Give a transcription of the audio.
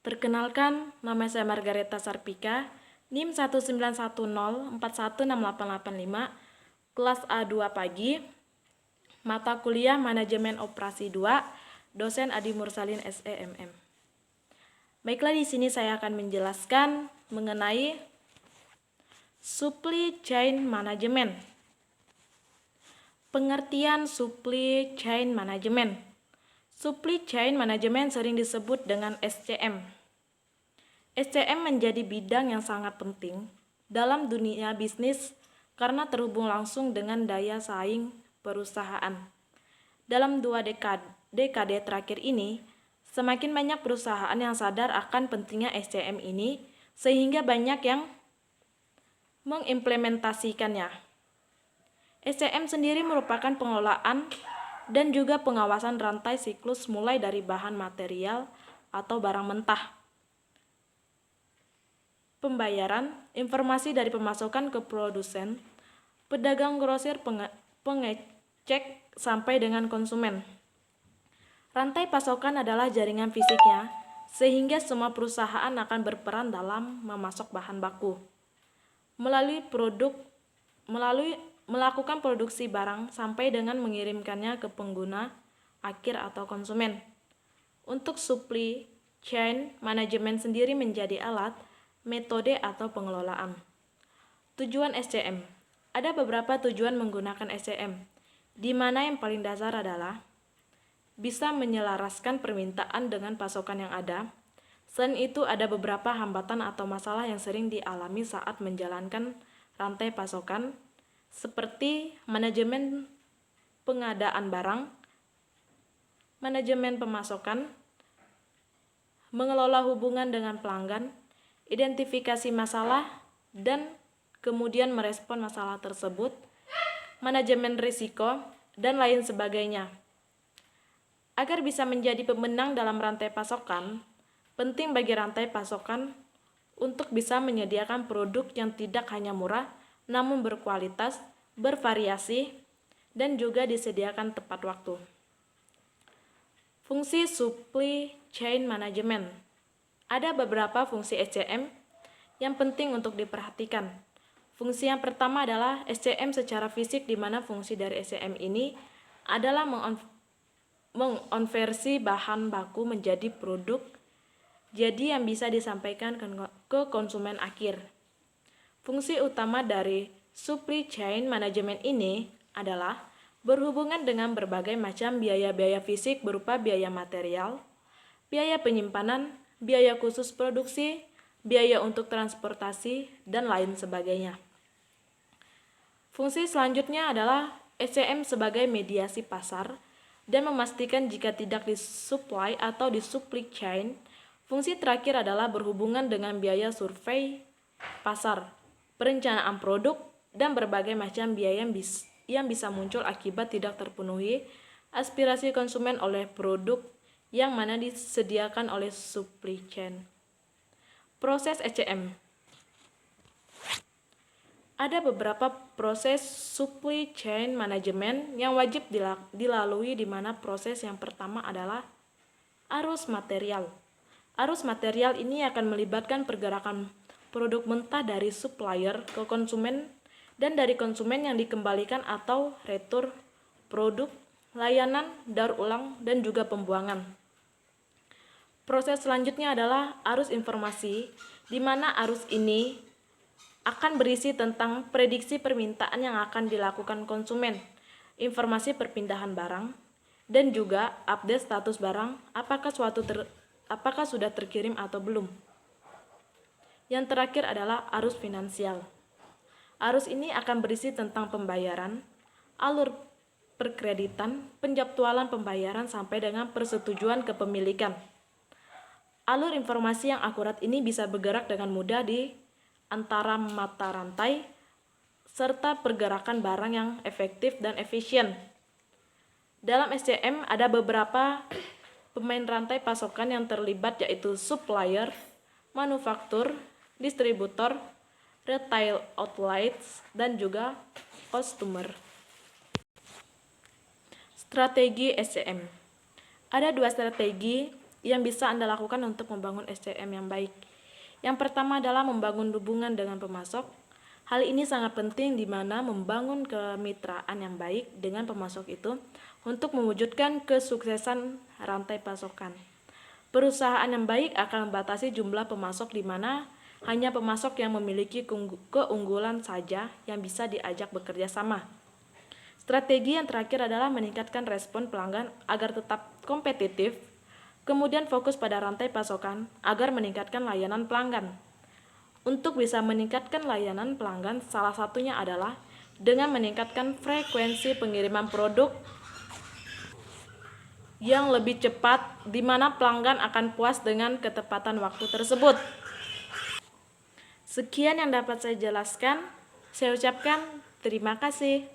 Perkenalkan, nama saya Margareta Sarpika, NIM 19104168885, kelas A2 pagi, mata kuliah Manajemen Operasi 2, dosen Adi Mursalin SEMM. Baiklah, di sini saya akan menjelaskan mengenai supply chain management. Pengertian supply chain management. Supply chain management sering disebut dengan SCM. SCM menjadi bidang yang sangat penting dalam dunia bisnis karena terhubung langsung dengan daya saing perusahaan. Dalam 2 dekade terakhir ini, semakin banyak perusahaan yang sadar akan pentingnya SCM ini sehingga banyak yang mengimplementasikannya. SCM sendiri merupakan pengelolaan dan juga pengawasan rantai siklus mulai dari bahan material atau barang mentah, pembayaran, informasi dari pemasukan ke produsen, pedagang grosir, pengecek, sampai dengan konsumen. Rantai pasokan adalah jaringan fisiknya, sehingga semua perusahaan akan berperan dalam memasok bahan baku. Melakukan produksi barang sampai dengan mengirimkannya ke pengguna akhir atau konsumen. Untuk supply chain management sendiri menjadi alat, metode atau pengelolaan. Tujuan SCM. Ada beberapa tujuan menggunakan SCM, di mana yang paling dasar adalah bisa menyelaraskan permintaan dengan pasokan yang ada. Selain itu, ada beberapa hambatan atau masalah yang sering dialami saat menjalankan rantai pasokan, seperti manajemen pengadaan barang, manajemen pemasokan, mengelola hubungan dengan pelanggan, identifikasi masalah, dan kemudian merespon masalah tersebut, manajemen risiko, dan lain sebagainya. Agar bisa menjadi pemenang dalam rantai pasokan, penting bagi rantai pasokan untuk bisa menyediakan produk yang tidak hanya murah, namun berkualitas, bervariasi, dan juga disediakan tepat waktu. Fungsi supply chain management. Ada beberapa fungsi SCM yang penting untuk diperhatikan. Fungsi yang pertama adalah SCM secara fisik, di mana fungsi dari SCM ini adalah mengonversi bahan baku menjadi produk jadi yang bisa disampaikan ke konsumen akhir. Fungsi utama dari supply chain management ini adalah berhubungan dengan berbagai macam biaya-biaya fisik berupa biaya material, biaya penyimpanan, biaya khusus produksi, biaya untuk transportasi, dan lain sebagainya. Fungsi selanjutnya adalah SCM sebagai mediasi pasar dan memastikan jika tidak disupply atau disupply chain. Fungsi terakhir adalah berhubungan dengan biaya survei pasar, perencanaan produk, dan berbagai macam biaya yang bisa muncul akibat tidak terpenuhi aspirasi konsumen oleh produk yang mana disediakan oleh supply chain. Proses SCM. Ada beberapa proses supply chain management yang wajib dilalui, di mana proses yang pertama adalah arus material. Arus material ini akan melibatkan pergerakan produk mentah dari supplier ke konsumen dan dari konsumen yang dikembalikan atau retur produk, layanan, daur ulang, dan juga pembuangan. Proses selanjutnya adalah arus informasi, di mana arus ini akan berisi tentang prediksi permintaan yang akan dilakukan konsumen, informasi perpindahan barang, dan juga update status barang, apakah sudah terkirim atau belum. Yang terakhir adalah arus finansial. Arus ini akan berisi tentang pembayaran, alur perkreditan, penjadwalan pembayaran, sampai dengan persetujuan kepemilikan. Alur informasi yang akurat ini bisa bergerak dengan mudah di antara mata rantai, serta pergerakan barang yang efektif dan efisien. Dalam SCM ada beberapa pemain rantai pasokan yang terlibat, yaitu supplier, manufaktur, distributor, retail outlets, dan juga customer. Strategi SCM. Ada 2 strategi yang bisa Anda lakukan untuk membangun SCM yang baik. Yang pertama adalah membangun hubungan dengan pemasok. Hal ini sangat penting di mana membangun kemitraan yang baik dengan pemasok itu untuk mewujudkan kesuksesan rantai pasokan. Perusahaan yang baik akan membatasi jumlah pemasok di mana hanya pemasok yang memiliki keunggulan saja yang bisa diajak bekerja sama. Strategi yang terakhir adalah meningkatkan respon pelanggan agar tetap kompetitif, kemudian fokus pada rantai pasokan agar meningkatkan layanan pelanggan. Untuk bisa meningkatkan layanan pelanggan, salah satunya adalah dengan meningkatkan frekuensi pengiriman produk yang lebih cepat, di mana pelanggan akan puas dengan ketepatan waktu tersebut. Sekian yang dapat saya jelaskan. Saya ucapkan terima kasih.